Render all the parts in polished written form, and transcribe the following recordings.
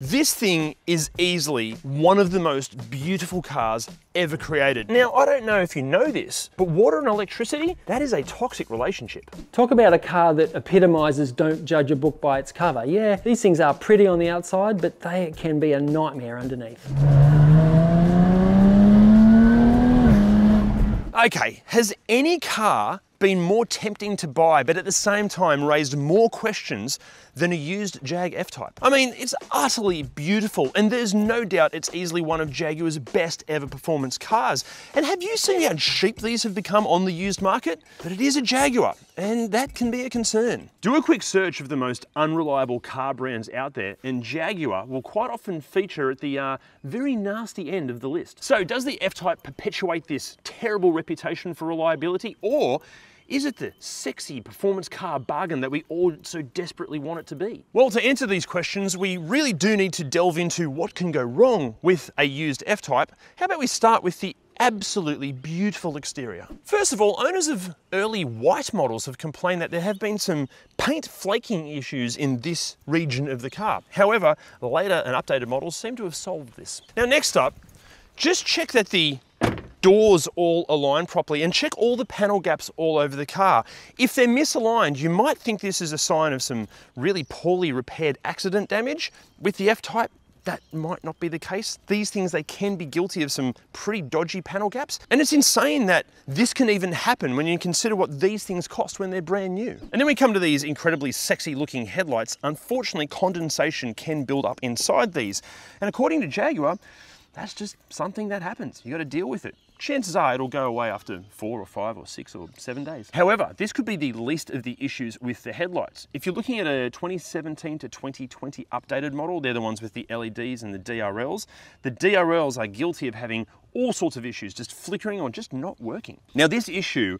This thing is easily one of the most beautiful cars ever created. Now, I don't know if you know this, but water and electricity, that is a toxic relationship. Talk about a car that epitomizes don't judge a book by its cover. Yeah, these things are pretty on the outside, but they can be a nightmare underneath. Okay, has any car been more tempting to buy, but at the same time raised more questions than a used Jag F-Type? I mean, it's utterly beautiful, and there's no doubt it's easily one of Jaguar's best ever performance cars. And have you seen how cheap these have become on the used market? But it is a Jaguar, and that can be a concern. Do a quick search of the most unreliable car brands out there, and Jaguar will quite often feature at the very nasty end of the list. So does the F-Type perpetuate this terrible reputation for reliability, or is it the sexy performance car bargain that we all so desperately want it to be? Well, to answer these questions, we really do need to delve into what can go wrong with a used F-Type. How about we start with the absolutely beautiful exterior? First of all, owners of early white models have complained that there have been some paint flaking issues in this region of the car. However, later and updated models seem to have solved this. Now, next up, just check that the doors all align properly and check all the panel gaps all over the car. If they're misaligned, you might think this is a sign of some really poorly repaired accident damage. With the F-Type, that might not be the case. These things, they can be guilty of some pretty dodgy panel gaps. And it's insane that this can even happen when you consider what these things cost when they're brand new. And then we come to these incredibly sexy looking headlights. Unfortunately, condensation can build up inside these. And according to Jaguar, that's just something that happens. You got to deal with it. Chances are it'll go away after 4 or 5 or 6 or 7 days. However, this could be the least of the issues with the headlights. If you're looking at a 2017 to 2020 updated model, they're the ones with the LEDs and the DRLs. The DRLs are guilty of having all sorts of issues, just flickering or just not working. Now, this issue,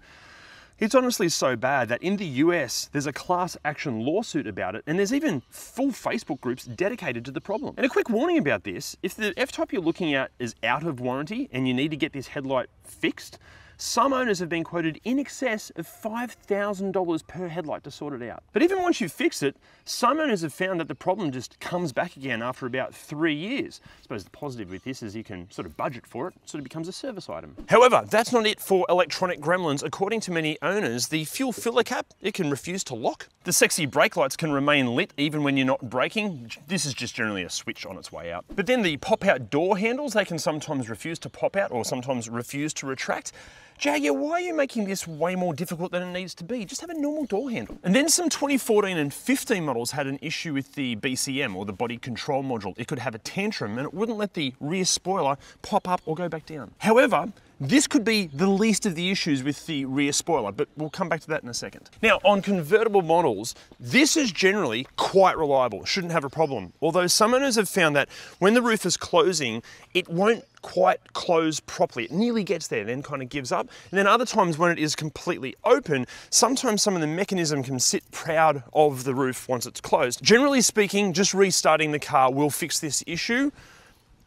it's honestly so bad that in the US, there's a class action lawsuit about it, and there's even full Facebook groups dedicated to the problem. And a quick warning about this, if the F-Type you're looking at is out of warranty and you need to get this headlight fixed, some owners have been quoted in excess of $5,000 per headlight to sort it out. But even once you fix it, some owners have found that the problem just comes back again after about 3 years. I suppose the positive with this is you can sort of budget for it, sort of becomes a service item. However, that's not it for electronic gremlins. According to many owners, the fuel filler cap, it can refuse to lock. The sexy brake lights can remain lit even when you're not braking. This is just generally a switch on its way out. But then the pop-out door handles, they can sometimes refuse to pop out or sometimes refuse to retract. Jaguar, why are you making this way more difficult than it needs to be? Just have a normal door handle. And then some 2014 and 15 models had an issue with the BCM, or the body control module. It could have a tantrum and it wouldn't let the rear spoiler pop up or go back down. However, this could be the least of the issues with the rear spoiler, but we'll come back to that in a second. Now, on convertible models, this is generally quite reliable, shouldn't have a problem. Although some owners have found that when the roof is closing, it won't quite close properly. It nearly gets there, then kind of gives up. And then other times when it is completely open, sometimes some of the mechanism can sit proud of the roof once it's closed. Generally speaking, just restarting the car will fix this issue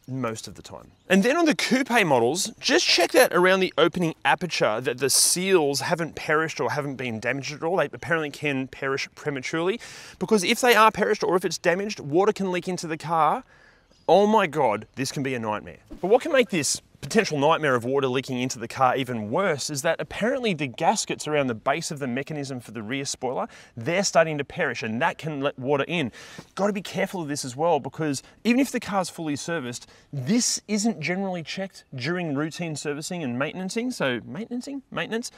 most of the time. And then on the coupe models, just check that around the opening aperture that the seals haven't perished or haven't been damaged at all. They apparently can perish prematurely, because if they are perished or if it's damaged, water can leak into the car. Oh my God, this can be a nightmare. But what can make this potential nightmare of water leaking into the car even worse is that apparently the gaskets around the base of the mechanism for the rear spoiler, they're starting to perish, and that can let water in. Got to be careful of this as well, because even if the car's fully serviced, this isn't generally checked during routine servicing and maintenancing. So maintenance,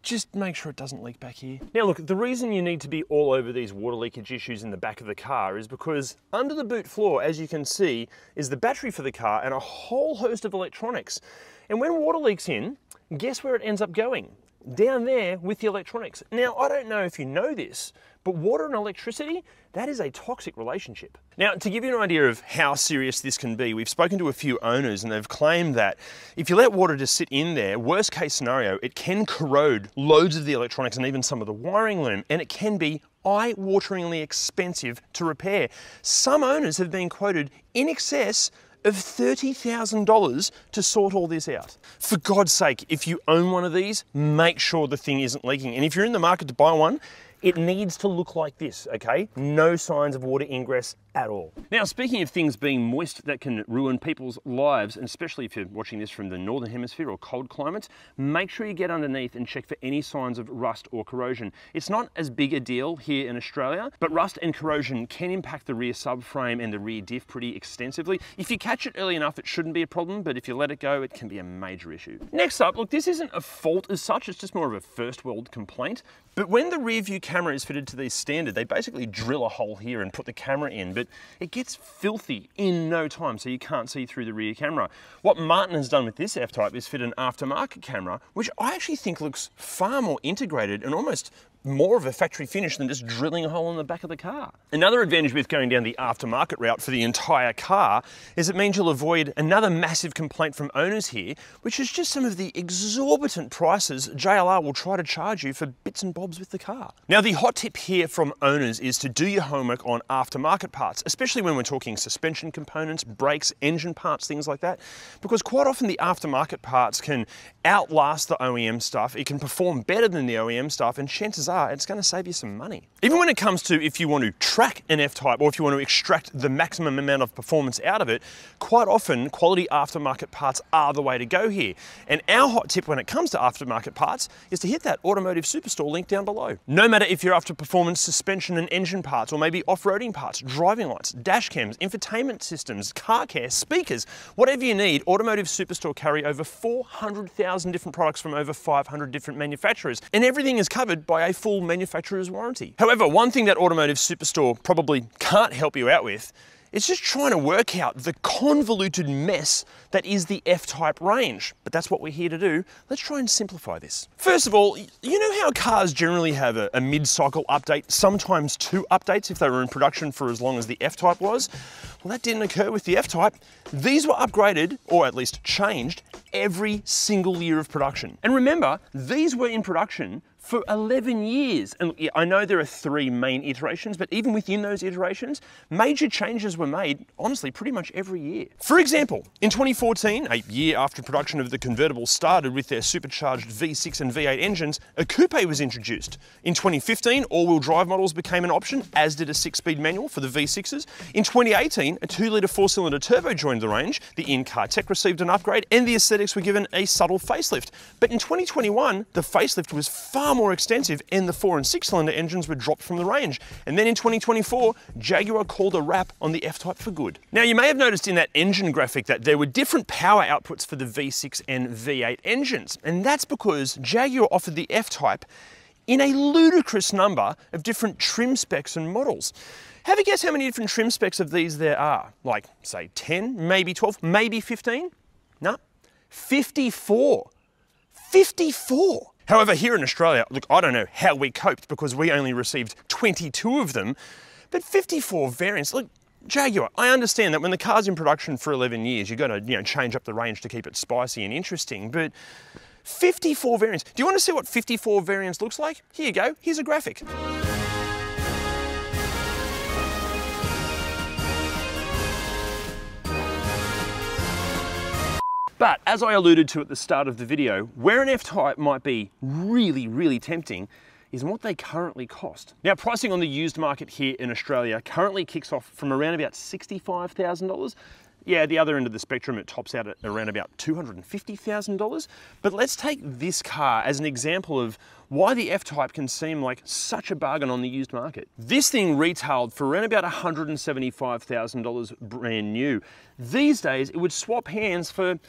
just make sure it doesn't leak back here. Now look, the reason you need to be all over these water leakage issues in the back of the car is because under the boot floor, as you can see, is the battery for the car and a whole host of electronics. And when water leaks in, guess where it ends up going? Down there with the electronics. Now, I don't know if you know this, but water and electricity, that is a toxic relationship. Now, to give you an idea of how serious this can be, we've spoken to a few owners and they've claimed that if you let water just sit in there, worst case scenario, it can corrode loads of the electronics and even some of the wiring loom, and it can be eye-wateringly expensive to repair. Some owners have been quoted in excess of $30,000 to sort all this out. For God's sake, if you own one of these, make sure the thing isn't leaking. And if you're in the market to buy one, it needs to look like this, okay? No signs of water ingress at all. Now, speaking of things being moist that can ruin people's lives, and especially if you're watching this from the Northern Hemisphere or cold climates, make sure you get underneath and check for any signs of rust or corrosion. It's not as big a deal here in Australia, but rust and corrosion can impact the rear subframe and the rear diff pretty extensively. If you catch it early enough, it shouldn't be a problem, but if you let it go, it can be a major issue. Next up, look, this isn't a fault as such, it's just more of a first world complaint. But when the rear view camera is fitted to these standard, they basically drill a hole here and put the camera in, but it gets filthy in no time, so you can't see through the rear camera. What Martin has done with this F-Type is fit an aftermarket camera, which I actually think looks far more integrated and almost more of a factory finish than just drilling a hole in the back of the car. Another advantage with going down the aftermarket route for the entire car is it means you'll avoid another massive complaint from owners here, which is just some of the exorbitant prices JLR will try to charge you for bits and bobs with the car. Now, the hot tip here from owners is to do your homework on aftermarket parts, especially when we're talking suspension components, brakes, engine parts, things like that, because quite often the aftermarket parts can outlast the OEM stuff, it can perform better than the OEM stuff, and chances are it's going to save you some money. Even when it comes to if you want to track an F-Type or if you want to extract the maximum amount of performance out of it, quite often quality aftermarket parts are the way to go here. And our hot tip when it comes to aftermarket parts is to hit that Automotive Superstore link down below. No matter if you're after performance suspension and engine parts, or maybe off-roading parts, driving lights, dash cams, infotainment systems, car care, speakers, whatever you need, Automotive Superstore carry over 400,000 different products from over 500 different manufacturers, and everything is covered by a full manufacturer's warranty. However, one thing that Automotive Superstore probably can't help you out with is just trying to work out the convoluted mess that is the F-Type range. But that's what we're here to do. Let's try and simplify this. First of all, you know how cars generally have a mid-cycle update, sometimes 2 updates if they were in production for as long as the F-Type was? Well, that didn't occur with the F-Type. These were upgraded, or at least changed, every single year of production. And remember, these were in production for 11 years. And I know there are 3 main iterations, but even within those iterations, major changes were made, honestly, pretty much every year. For example, in 2014, a year after production of the convertible started with their supercharged V6 and V8 engines, a coupe was introduced. In 2015, all-wheel drive models became an option, as did a 6-speed manual for the V6s. In 2018, a 2-litre 4-cylinder turbo joined the range, the in-car tech received an upgrade, and the aesthetics were given a subtle facelift. But in 2021, the facelift was far more extensive and the 4 and 6-cylinder engines were dropped from the range. And then in 2024, Jaguar called a wrap on the F-Type for good. Now, you may have noticed in that engine graphic that there were different power outputs for the V6 and V8 engines. And that's because Jaguar offered the F-Type in a ludicrous number of different trim specs and models. Have a guess how many different trim specs of these there are? Like, say 10, maybe 12, maybe 15? No, 54. 54! However, here in Australia, look, I don't know how we coped because we only received 22 of them, but 54 variants. Look, Jaguar, I understand that when the car's in production for 11 years, you've got to, change up the range to keep it spicy and interesting, but 54 variants. Do you want to see what 54 variants looks like? Here you go, here's a graphic. But as I alluded to at the start of the video, where an F-Type might be really, really tempting is what they currently cost. Now, pricing on the used market here in Australia currently kicks off from around about $65,000. Yeah, the other end of the spectrum, it tops out at around about $250,000. But let's take this car as an example of why the F-Type can seem like such a bargain on the used market. This thing retailed for around about $175,000 brand new. These days, it would swap hands for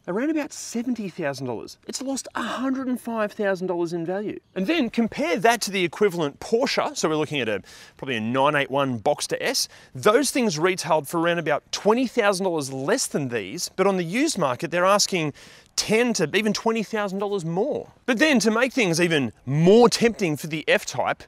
around about $70,000. It's lost $105,000 in value. And then compare that to the equivalent Porsche, so we're looking at probably a 981 Boxster S. Those things retailed for around about $20,000 less than these, but on the used market, they're asking $10,000 to even $20,000 more. But then to make things even more tempting for the F-Type,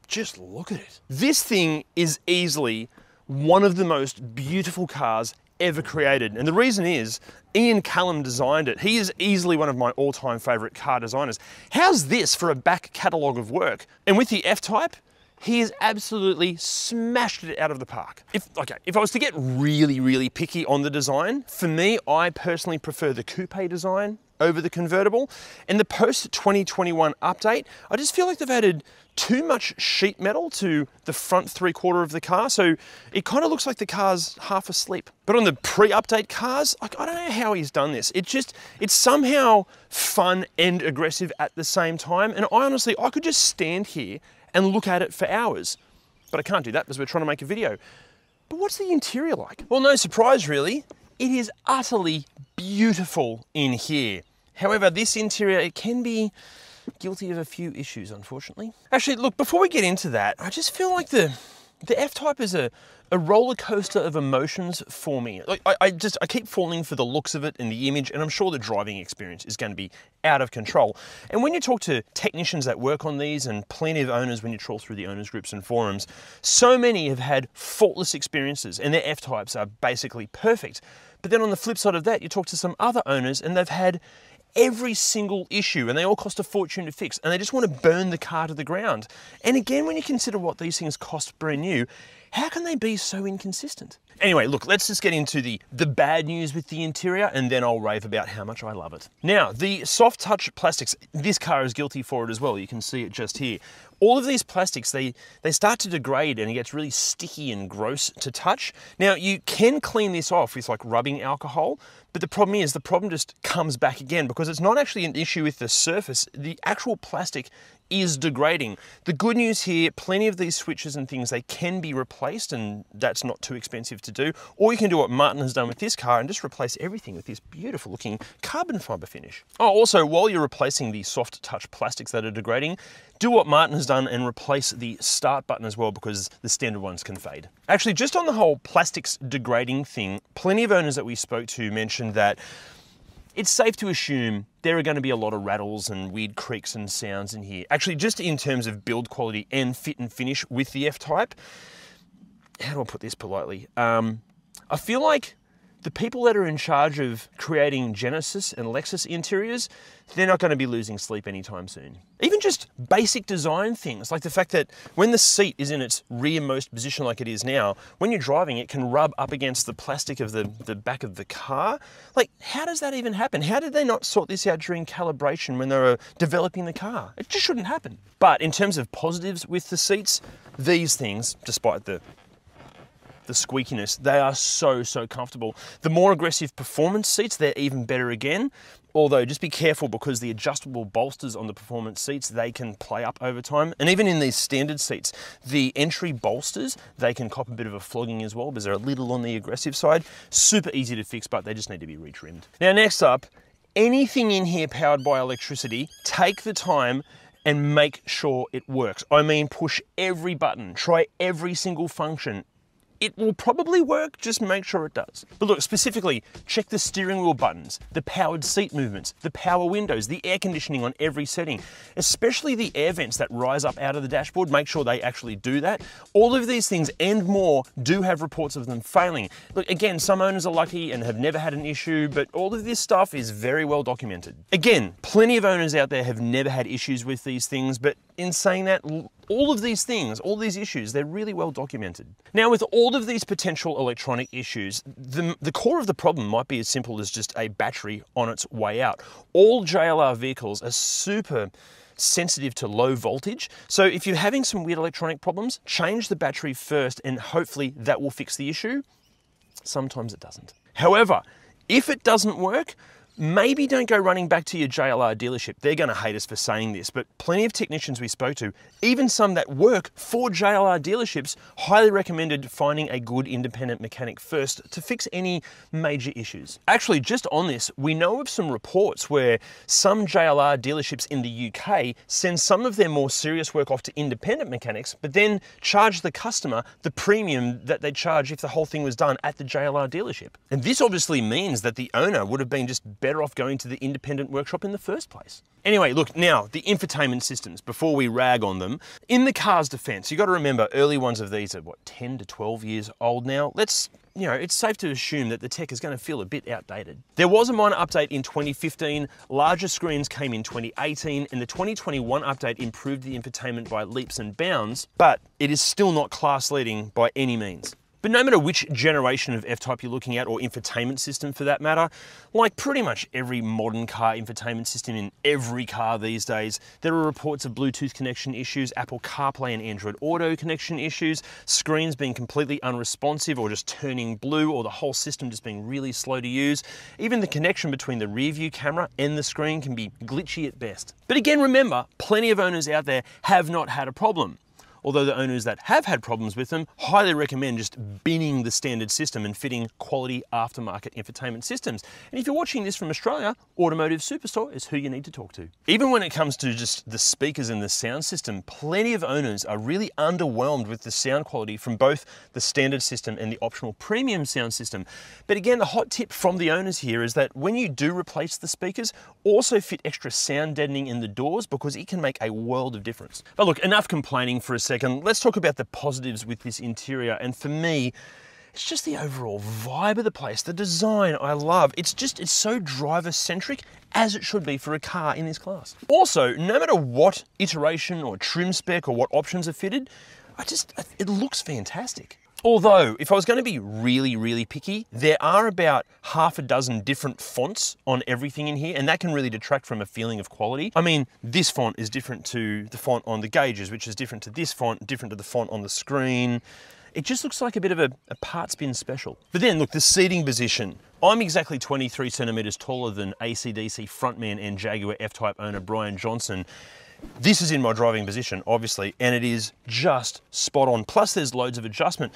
just look at it. This thing is easily one of the most beautiful cars ever created. And the reason is, Ian Callum designed it. He is easily one of my all-time favorite car designers. How's this for a back catalogue of work? And with the F-Type, he has absolutely smashed it out of the park. If I was to get really, really picky on the design, for me, I personally prefer the coupe design over the convertible. In the post-2021 update, I just feel like they've added too much sheet metal to the front 3/4 of the car, so it kind of looks like the car's half asleep. But on the pre-update cars, like, I don't know how he's done this. It's somehow fun and aggressive at the same time, and I could just stand here and look at it for hours. But I can't do that because we're trying to make a video. But what's the interior like? Well, no surprise really. It is utterly beautiful in here. However, this interior, it can be guilty of a few issues, unfortunately. Actually, look, before we get into that, I just feel like the F-Type is a roller coaster of emotions for me. Like, I keep falling for the looks of it and the image, and I'm sure the driving experience is going to be out of control. And when you talk to technicians that work on these, and plenty of owners when you trawl through the owners groups and forums, so many have had faultless experiences and their F-Types are basically perfect. But then on the flip side of that, you talk to some other owners and they've had every single issue and they all cost a fortune to fix and they just want to burn the car to the ground. And again, when you consider what these things cost brand new, how can they be so inconsistent? Anyway, look, let's just get into the bad news with the interior and then I'll rave about how much I love it. Now, the soft touch plastics, this car is guilty for it as well. You can see it just here. All of these plastics, they start to degrade and it gets really sticky and gross to touch. Now, you can clean this off with like rubbing alcohol, but the problem just comes back again because it's not actually an issue with the surface. The actual plastic is degrading. The good news here, plenty of these switches and things, they can be replaced and that's not too expensive to do. Or you can do what Martin has done with this car and just replace everything with this beautiful looking carbon fiber finish. Oh, also, while you're replacing the soft touch plastics that are degrading, do what Martin has done and replace the start button as well because the standard ones can fade. Actually, just on the whole plastics degrading thing, plenty of owners that we spoke to mentioned that it's safe to assume there are going to be a lot of rattles and weird creaks and sounds in here. Actually, just in terms of build quality and fit and finish with the F-Type, how do I put this politely? I feel like the people that are in charge of creating Genesis and Lexus interiors, they're not going to be losing sleep anytime soon. Even just basic design things, like the fact that when the seat is in its rearmost position like it is now, when you're driving, it can rub up against the plastic of the back of the car. Like, how does that even happen? How did they not sort this out during calibration when they were developing the car? It just shouldn't happen. But in terms of positives with the seats, these things, despite the squeakiness, they are so comfortable. The more aggressive performance seats, they're even better again. Although just be careful because the adjustable bolsters on the performance seats, they can play up over time. And even in these standard seats, the entry bolsters, they can cop a bit of a flogging as well because they're a little on the aggressive side. Super easy to fix, but they just need to be retrimmed. Now, next up, anything in here powered by electricity, take the time and make sure it works. I mean, push every button, try every single function. It will probably work, just make sure it does. But look, specifically, check the steering wheel buttons, the powered seat movements, the power windows, the air conditioning on every setting, especially the air vents that rise up out of the dashboard, make sure they actually do that. All of these things and more do have reports of them failing. Look, again, some owners are lucky and have never had an issue, but all of this stuff is very well documented. Again, plenty of owners out there have never had issues with these things, but in saying that, all of these things, all these issues, they're really well documented. Now, with all of these potential electronic issues, the core of the problem might be as simple as just a battery on its way out. All JLR vehicles are super sensitive to low voltage. So if you're having some weird electronic problems, change the battery first and hopefully that will fix the issue. Sometimes it doesn't. However, if it doesn't work, maybe don't go running back to your JLR dealership. They're going to hate us for saying this, but plenty of technicians we spoke to, even some that work for JLR dealerships, highly recommended finding a good independent mechanic first to fix any major issues. Actually, just on this, we know of some reports where some JLR dealerships in the UK send some of their more serious work off to independent mechanics, but then charge the customer the premium that they charge if the whole thing was done at the JLR dealership. And this obviously means that the owner would have been just better off going to the independent workshop in the first place. Anyway, look, now the infotainment systems, before we rag on them, in the car's defense, you got to remember early ones of these are what, 10 to 12 years old now. It's safe to assume that the tech is going to feel a bit outdated. There was a minor update in 2015, larger screens came in 2018, and the 2021 update improved the infotainment by leaps and bounds, but it is still not class leading by any means. But no matter which generation of F-Type you're looking at, or infotainment system for that matter, like pretty much every modern car infotainment system in every car these days, there are reports of Bluetooth connection issues, Apple CarPlay and Android Auto connection issues, screens being completely unresponsive or just turning blue, or the whole system just being really slow to use. Even the connection between the rear view camera and the screen can be glitchy at best. But again, remember, plenty of owners out there have not had a problem. Although the owners that have had problems with them highly recommend just binning the standard system and fitting quality aftermarket infotainment systems. And if you're watching this from Australia, Automotive Superstore is who you need to talk to. Even when it comes to just the speakers and the sound system, plenty of owners are really underwhelmed with the sound quality from both the standard system and the optional premium sound system. But again, the hot tip from the owners here is that when you do replace the speakers, also fit extra sound deadening in the doors, because it can make a world of difference. But look, enough complaining for a second. Let's talk about the positives with this interior. And for me, it's just the overall vibe of the place. The design I love. It's so driver-centric, as it should be for a car in this class. Also, no matter what iteration or trim spec or what options are fitted, it looks fantastic. Although, if I was going to be really, really picky, there are about half a dozen different fonts on everything in here, and that can really detract from a feeling of quality. I mean, this font is different to the font on the gauges, which is different to this font, different to the font on the screen. It just looks like a bit of a parts bin special. But then, look, the seating position. I'm exactly 23 centimeters taller than AC/DC frontman and Jaguar F-Type owner Brian Johnson. This is in my driving position, obviously, and it is just spot on. Plus, there's loads of adjustment.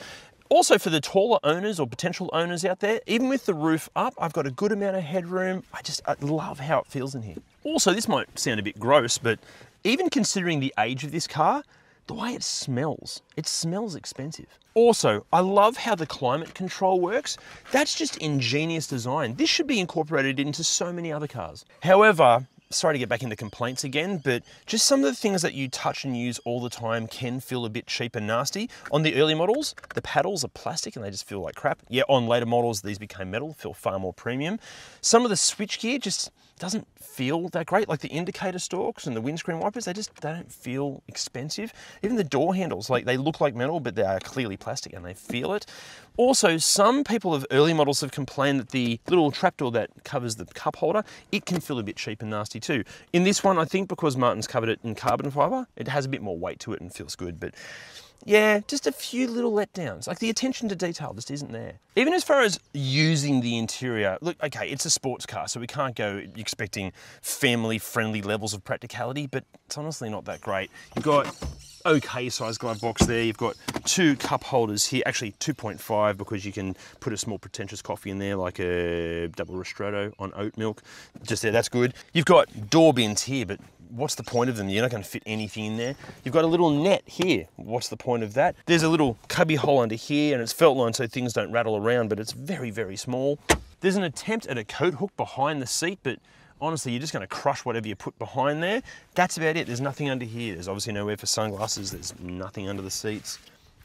Also, for the taller owners or potential owners out there, even with the roof up, I've got a good amount of headroom. I love how it feels in here. Also, this might sound a bit gross, but even considering the age of this car, the way it smells expensive. Also, I love how the climate control works. That's just ingenious design. This should be incorporated into so many other cars. However, sorry to get back into complaints again, but just some of the things that you touch and use all the time can feel a bit cheap and nasty. On the early models, the paddles are plastic and they just feel like crap. Yeah, on later models, these became metal, feel far more premium. Some of the switchgear just doesn't feel that great, like the indicator stalks and the windscreen wipers, they don't feel expensive. Even the door handles, like they look like metal, but they are clearly plastic and they feel it. Also, some people of early models have complained that the little trapdoor that covers the cup holder, it can feel a bit cheap and nasty too. In this one, I think because Martin's covered it in carbon fiber, it has a bit more weight to it and feels good, but yeah, just a few little letdowns. Like the attention to detail just isn't there. Even as far as using the interior, look, okay, it's a sports car, so we can't go expecting family-friendly levels of practicality, but it's honestly not that great. You've got okay size glove box there. You've got 2 cup holders here, actually 2.5, because you can put a small pretentious coffee in there, like a double ristretto on oat milk. Just there, that's good. You've got door bins here, but what's the point of them? You're not going to fit anything in there. You've got a little net here. What's the point of that? There's a little cubby hole under here, and it's felt lined so things don't rattle around, but it's very, very small. There's an attempt at a coat hook behind the seat, but honestly, you're just going to crush whatever you put behind there. That's about it. There's nothing under here. There's obviously nowhere for sunglasses. There's nothing under the seats.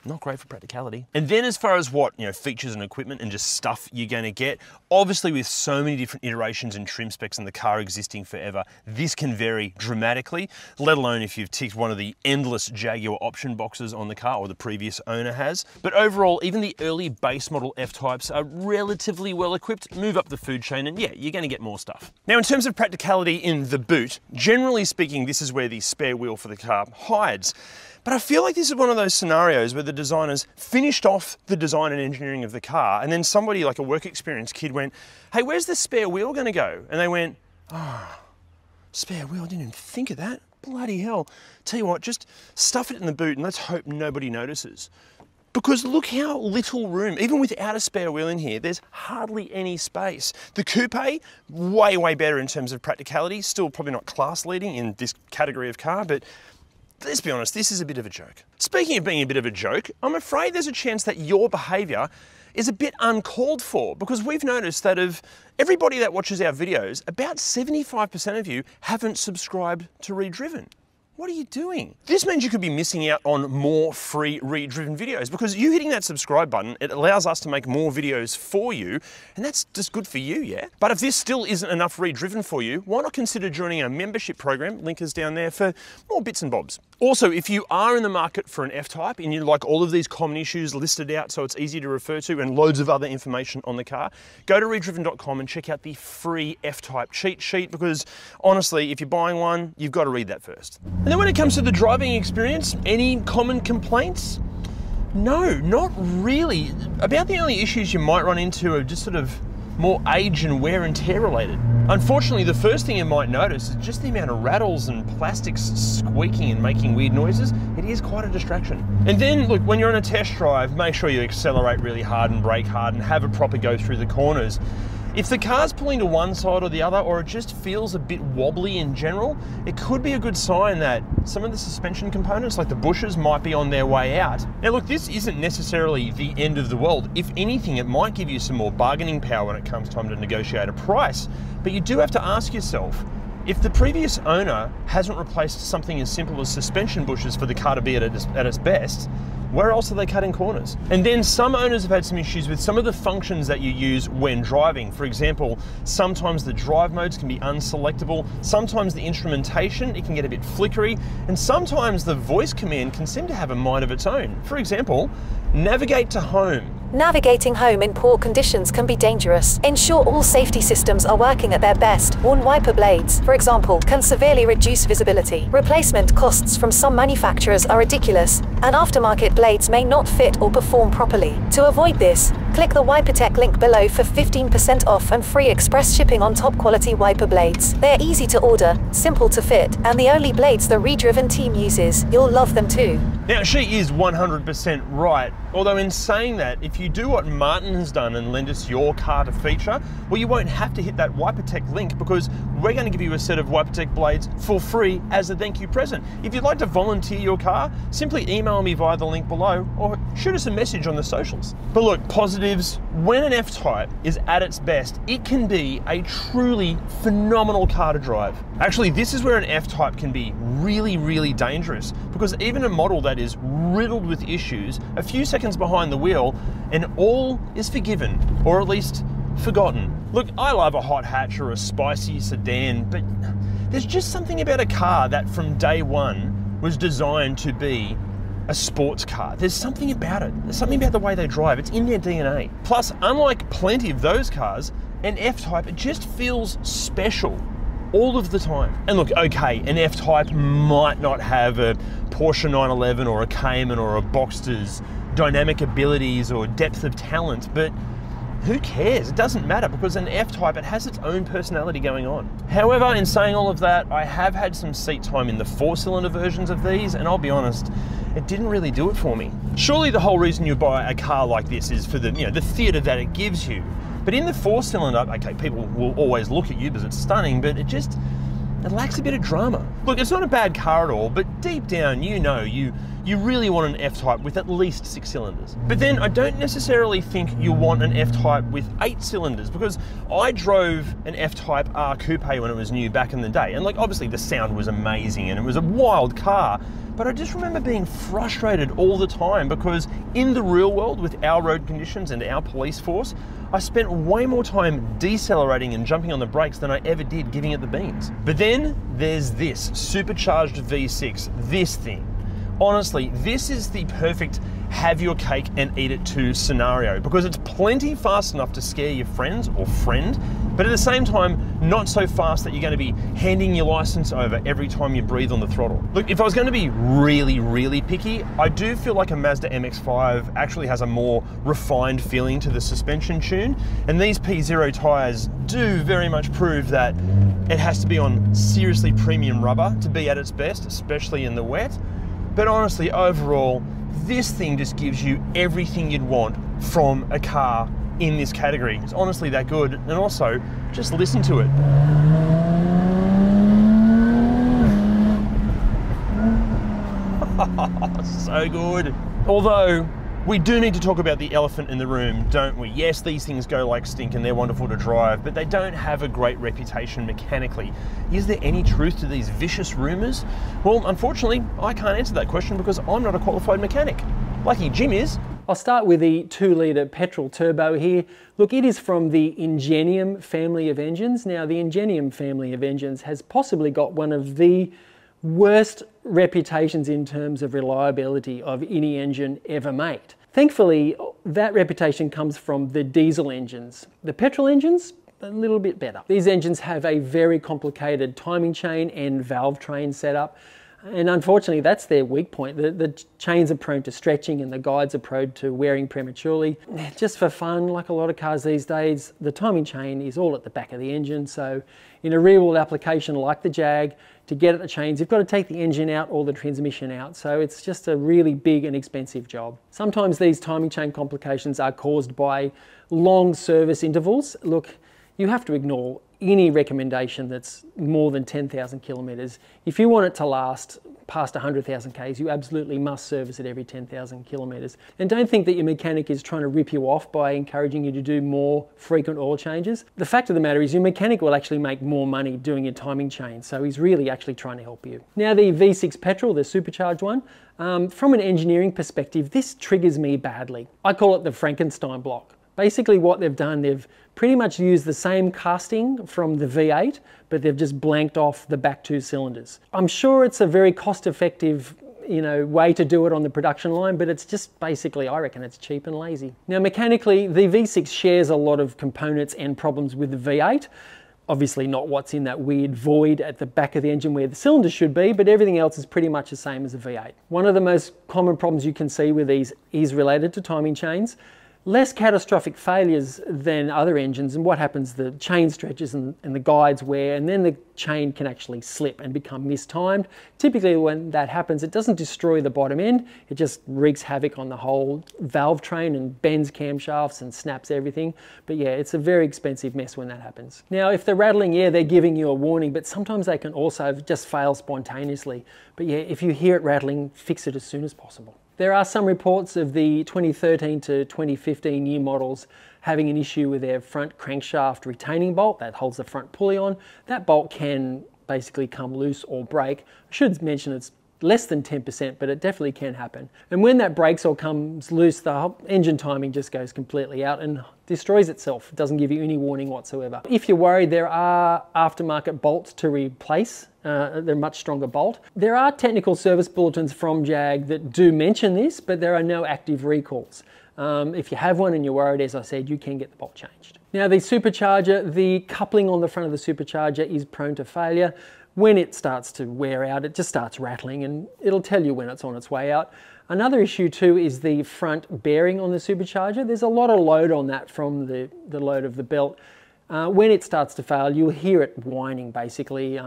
Not great for practicality. And then as far as what, features and equipment and just stuff you're going to get, obviously with so many different iterations and trim specs in the car existing forever, this can vary dramatically, let alone if you've ticked one of the endless Jaguar option boxes on the car, or the previous owner has. But overall, even the early base model F-Types are relatively well equipped. Move up the food chain and yeah, you're going to get more stuff. Now, in terms of practicality in the boot, generally speaking, this is where the spare wheel for the car hides. But I feel like this is one of those scenarios where the designers finished off the design and engineering of the car, and then somebody like a work experience kid went, hey, where's the spare wheel going to go? And they went, oh, spare wheel, I didn't even think of that. Bloody hell. Tell you what, just stuff it in the boot and let's hope nobody notices. Because look how little room, even without a spare wheel in here, there's hardly any space. The coupe, way, way better in terms of practicality, still probably not class leading in this category of car, but let's be honest, this is a bit of a joke. Speaking of being a bit of a joke, I'm afraid there's a chance that your behaviour is a bit uncalled for, because we've noticed that of everybody that watches our videos, about 75% of you haven't subscribed to ReDriven. What are you doing? This means you could be missing out on more free ReDriven videos, because you hitting that subscribe button, it allows us to make more videos for you, and that's just good for you, yeah? But if this still isn't enough ReDriven for you, why not consider joining our membership program, link is down there, for more bits and bobs. Also, if you are in the market for an F-Type and you like all of these common issues listed out so it's easy to refer to and loads of other information on the car, go to ReDriven.com and check out the free F-Type cheat sheet, because honestly, if you're buying one, you've got to read that first. And then when it comes to the driving experience, any common complaints? No, not really. About the only issues you might run into are just sort of more age and wear and tear related. Unfortunately, the first thing you might notice is just the amount of rattles and plastics squeaking and making weird noises. It is quite a distraction. And then, look, when you're on a test drive, make sure you accelerate really hard and brake hard and have a proper go through the corners. If the car's pulling to one side or the other, or it just feels a bit wobbly in general, it could be a good sign that some of the suspension components, like the bushes, might be on their way out. Now look, this isn't necessarily the end of the world. If anything, it might give you some more bargaining power when it comes time to negotiate a price. But you do have to ask yourself, if the previous owner hasn't replaced something as simple as suspension bushes for the car to be at its best, where else are they cutting corners? And then some owners have had some issues with some of the functions that you use when driving. For example, sometimes the drive modes can be unselectable, sometimes the instrumentation, it can get a bit flickery, and sometimes the voice command can seem to have a mind of its own. For example, navigate to home. Navigating home in poor conditions can be dangerous. Ensure all safety systems are working at their best. Worn wiper blades, for example, can severely reduce visibility. Replacement costs from some manufacturers are ridiculous, and aftermarket blades may not fit or perform properly. To avoid this, click the Wipertech link below for 15% off and free express shipping on top quality wiper blades. They're easy to order, simple to fit, and the only blades the ReDriven team uses. You'll love them too. Now, she is 100% right. Although in saying that, if you do what Martin has done and lend us your car to feature, well, you won't have to hit that Wipertech link, because we're going to give you a set of Wipertech blades for free as a thank you present. If you'd like to volunteer your car, simply email me via the link below or shoot us a message on the socials. But look, positives, when an F-Type is at its best, it can be a truly phenomenal car to drive. Actually, this is where an F-Type can be really, really dangerous, because even a model that is riddled with issues, a few seconds behind the wheel, and all is forgiven, or at least forgotten. Look, I love a hot hatch or a spicy sedan, but there's just something about a car that from day one was designed to be a sports car. There's something about it. There's something about the way they drive. It's in their DNA. Plus, unlike plenty of those cars, an F-Type, it just feels special all of the time. And look, okay, an F-Type might not have a Porsche 911 or a Cayman or a Boxster's dynamic abilities or depth of talent, but who cares? It doesn't matter, because an F-Type, it has its own personality going on. However, in saying all of that, I have had some seat time in the 4-cylinder versions of these, and I'll be honest, it didn't really do it for me. Surely the whole reason you buy a car like this is for the, the theatre that it gives you. But in the 4-cylinder, okay, people will always look at you because it's stunning, but it lacks a bit of drama. Look, it's not a bad car at all, but deep down, you really want an F-Type with at least 6 cylinders. But then I don't necessarily think you want an F-Type with 8 cylinders, because I drove an F-Type R Coupe when it was new back in the day, and like obviously the sound was amazing and it was a wild car, but I just remember being frustrated all the time, because in the real world with our road conditions and our police force, I spent way more time decelerating and jumping on the brakes than I ever did giving it the beans. But then there's this supercharged V6, this thing. Honestly, this is the perfect have your cake and eat it too scenario, because it's plenty fast enough to scare your friends or friend, but at the same time, not so fast that you're going to be handing your license over every time you breathe on the throttle. Look, if I was going to be really, really picky, I do feel like a Mazda MX-5 actually has a more refined feeling to the suspension tune, and these P0 tyres do very much prove that it has to be on seriously premium rubber to be at its best, especially in the wet. But honestly, overall, this thing just gives you everything you'd want from a car in this category. It's honestly that good. And also, just listen to it. So good. Although, we do need to talk about the elephant in the room, don't we? Yes, these things go like stink and they're wonderful to drive, but they don't have a great reputation mechanically. Is there any truth to these vicious rumors? Well, unfortunately, I can't answer that question because I'm not a qualified mechanic. Lucky Jim is. I'll start with the 2-litre petrol turbo here. Look, it is from the Ingenium family of engines. Now, the Ingenium family of engines has possibly got one of the worst reputations in terms of reliability of any engine ever made. Thankfully, that reputation comes from the diesel engines. The petrol engines, a little bit better. These engines have a very complicated timing chain and valve train setup. And unfortunately, that's their weak point. The chains are prone to stretching and the guides are prone to wearing prematurely. Just for fun, like a lot of cars these days, the timing chain is all at the back of the engine. So in a real world application like the Jag, to get at the chains, you've got to take the engine out or the transmission out. So it's just a really big and expensive job. Sometimes these timing chain complications are caused by long service intervals. Look, you have to ignore any recommendation that's more than 10,000 kilometres. If you want it to last past 100,000 Ks, you absolutely must service it every 10,000 kilometres. And don't think that your mechanic is trying to rip you off by encouraging you to do more frequent oil changes. The fact of the matter is your mechanic will actually make more money doing your timing chain, so he's really actually trying to help you. Now the V6 petrol, the supercharged one, from an engineering perspective, this triggers me badly. I call it the Frankenstein block. Basically what they've done, they've pretty much used the same casting from the V8, but they've just blanked off the back two cylinders. I'm sure it's a very cost-effective, way to do it on the production line, but it's just basically, I reckon it's cheap and lazy. Now mechanically, the V6 shares a lot of components and problems with the V8. Obviously not what's in that weird void at the back of the engine where the cylinders should be, but everything else is pretty much the same as the V8. One of the most common problems you can see with these is related to timing chains. Less catastrophic failures than other engines, and what happens, the chain stretches and the guides wear, and then the chain can actually slip and become mistimed. Typically when that happens, it doesn't destroy the bottom end, it just wreaks havoc on the whole valve train and bends camshafts and snaps everything. But yeah, it's a very expensive mess when that happens. Now if they're rattling, yeah, they're giving you a warning, but sometimes they can also just fail spontaneously. But yeah, if you hear it rattling, fix it as soon as possible. There are some reports of the 2013 to 2015 year models having an issue with their front crankshaft retaining bolt that holds the front pulley on. That bolt can basically come loose or break. I should mention it's less than 10%, but it definitely can happen. And when that breaks or comes loose, the whole engine timing just goes completely out and destroys itself. It doesn't give you any warning whatsoever. If you're worried, there are aftermarket bolts to replace. They're a much stronger bolt. There are technical service bulletins from Jag that do mention this, but there are no active recalls. If you have one and you're worried, as I said, you can get the bolt changed. Now the supercharger, the coupling on the front of the supercharger is prone to failure. When it starts to wear out, it just starts rattling and it'll tell you when it's on its way out. Another issue too is the front bearing on the supercharger. There's a lot of load on that from the load of the belt. When it starts to fail, you'll hear it whining basically.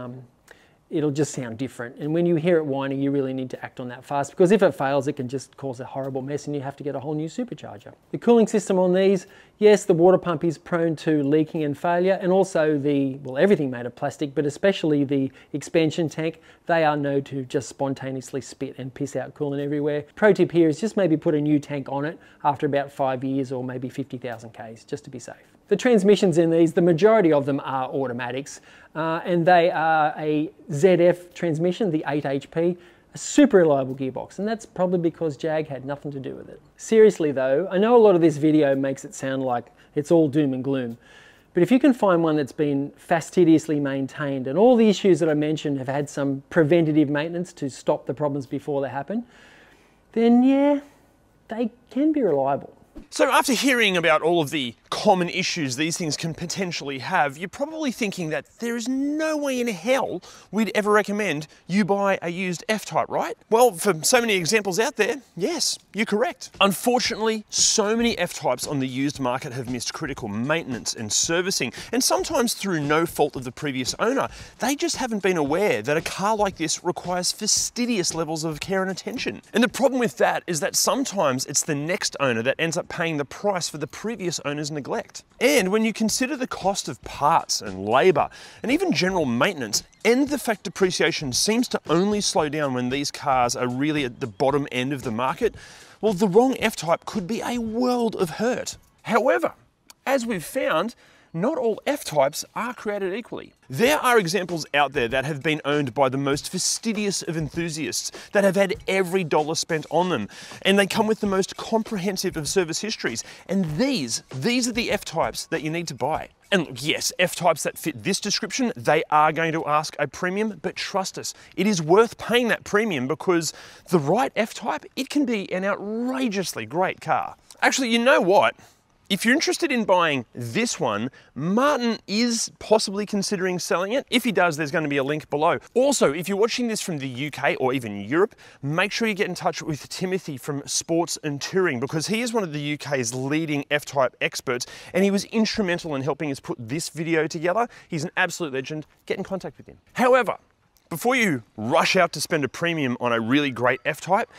It'll just sound different. And when you hear it whining, you really need to act on that fast, because if it fails, it can just cause a horrible mess and you have to get a whole new supercharger. The cooling system on these, yes, the water pump is prone to leaking and failure, and also everything made of plastic, but especially the expansion tank, they are known to just spontaneously spit and piss out coolant everywhere. Pro tip here is just maybe put a new tank on it after about 5 years or maybe 50,000 Ks, just to be safe. The transmissions in these, the majority of them are automatics, and they are a ZF transmission, the 8 HP, a super reliable gearbox, and that's probably because Jag had nothing to do with it. Seriously though, I know a lot of this video makes it sound like it's all doom and gloom, but if you can find one that's been fastidiously maintained and all the issues that I mentioned have had some preventative maintenance to stop the problems before they happen, then yeah, they can be reliable. So after hearing about all of the common issues these things can potentially have, you're probably thinking that there is no way in hell we'd ever recommend you buy a used F-Type, right? Well, for so many examples out there, yes, you're correct. Unfortunately, so many F-Types on the used market have missed critical maintenance and servicing, and sometimes through no fault of the previous owner. They just haven't been aware that a car like this requires fastidious levels of care and attention. And the problem with that is that sometimes it's the next owner that ends up paying the price for the previous owner's neglect. And when you consider the cost of parts and labour and even general maintenance, and the fact depreciation seems to only slow down when these cars are really at the bottom end of the market, well, the wrong F-Type could be a world of hurt. However, as we've found, not all F-types are created equally. There are examples out there that have been owned by the most fastidious of enthusiasts, that have had every dollar spent on them, and they come with the most comprehensive of service histories. And these are the F-types that you need to buy. And look, yes, F-types that fit this description, they are going to ask a premium, but trust us, it is worth paying that premium because the right F-type, it can be an outrageously great car. Actually, you know what? If you're interested in buying this one, Martin is possibly considering selling it. If he does, there's going to be a link below. Also, if you're watching this from the UK or even Europe, make sure you get in touch with Timothy from Sports and Touring because he is one of the UK's leading F-Type experts and he was instrumental in helping us put this video together. He's an absolute legend. Get in contact with him. However, before you rush out to spend a premium on a really great F-Type,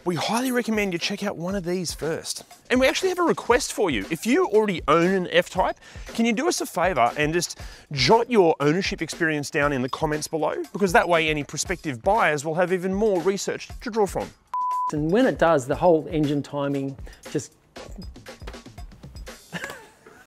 we highly recommend you check out one of these first. And we actually have a request for you. If you already own an F-Type, can you do us a favor and just jot your ownership experience down in the comments below? Because that way any prospective buyers will have even more research to draw from. And when it does, the whole engine timing just